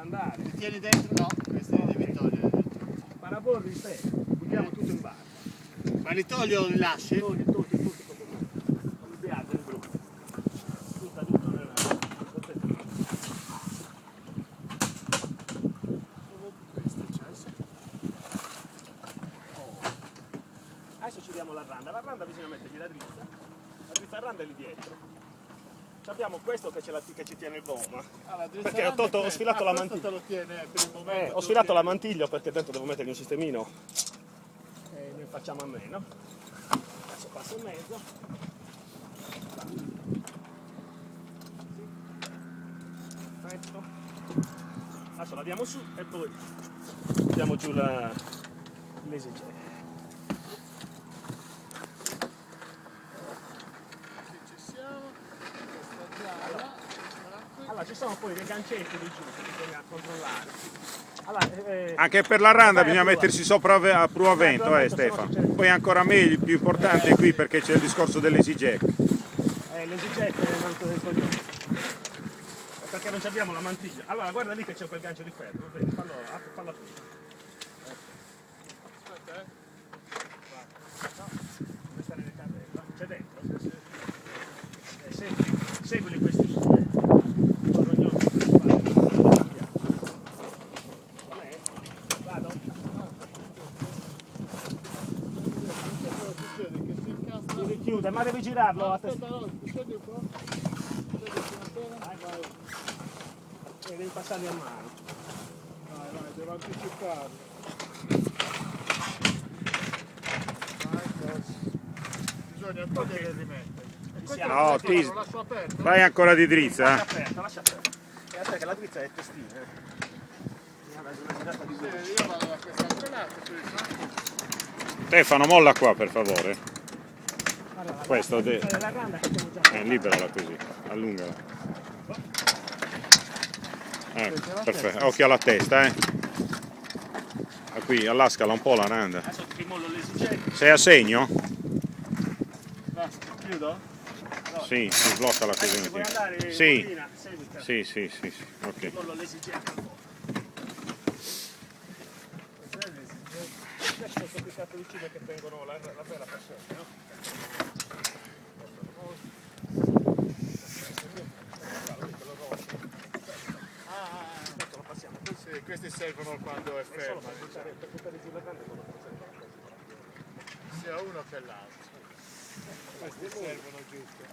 andare. Li tieni dentro? No, questi li devi togliere dentro. Parabolli di te, buttiamo tutto in barca. Ma li togli o li lasci? Tutti proprio il bianco, il blu. Tutto nella... Adesso ci diamo la randa bisogna mettergli la dritta randa è lì dietro. Abbiamo questo che ci tiene il gomma. Perché ho sfilato la mantiglia. Lo tiene per il momento. Ho sfilato la mantiglia perché dentro devo mettergli un sistemino e ne facciamo a meno. Adesso passo in mezzo. Perfetto. Adesso la diamo su e poi diamo giù l'esigente. Allora, ci sono poi dei gancetti di giù che bisogna controllare. Allora, anche per la randa bisogna mettersi sopra a prua vento, Stefano. Poi ancora meglio, il più importante è qui perché c'è il discorso dell'EasyJack. L'EasyJack è molto del coglione. Perché non abbiamo la mantiglia. Allora, guarda lì che c'è quel gancio di ferro. Vedi, fallo tu. Aspetta, no, deve stare nel carrello. C'è dentro? Seguili questi due. Vado? Si richiude, ma devi girarlo a testa. Vai. E devi passarli a mano. Vai, devo anticiparlo. Bisogna togliere e rimettere. No, ti Lo lascio aperto? vai ancora di drizza. Lascia aperto. E aspetta che la drizza è testina. Io vado da quest'altro lato. Stefano, molla qua per favore. Allora, Questo la randa che abbiamo già. liberala così, allungala. Perfetto, occhio alla testa, qui, allascala un po' la randa. Adesso ti mollo l'esigente. Sei a segno? Chiudo? Sì, bloccala così. Vuoi andare? Sì. Seguita. Sì, ok. Ti mollo l'esigente un po'. Questo sono piccato di cibo che tengono la bella passione, no? Lo passiamo. Sì, questi servono quando è fermo. Per buttare giù la grande Sia uno che l'altro. Questi servono giusto.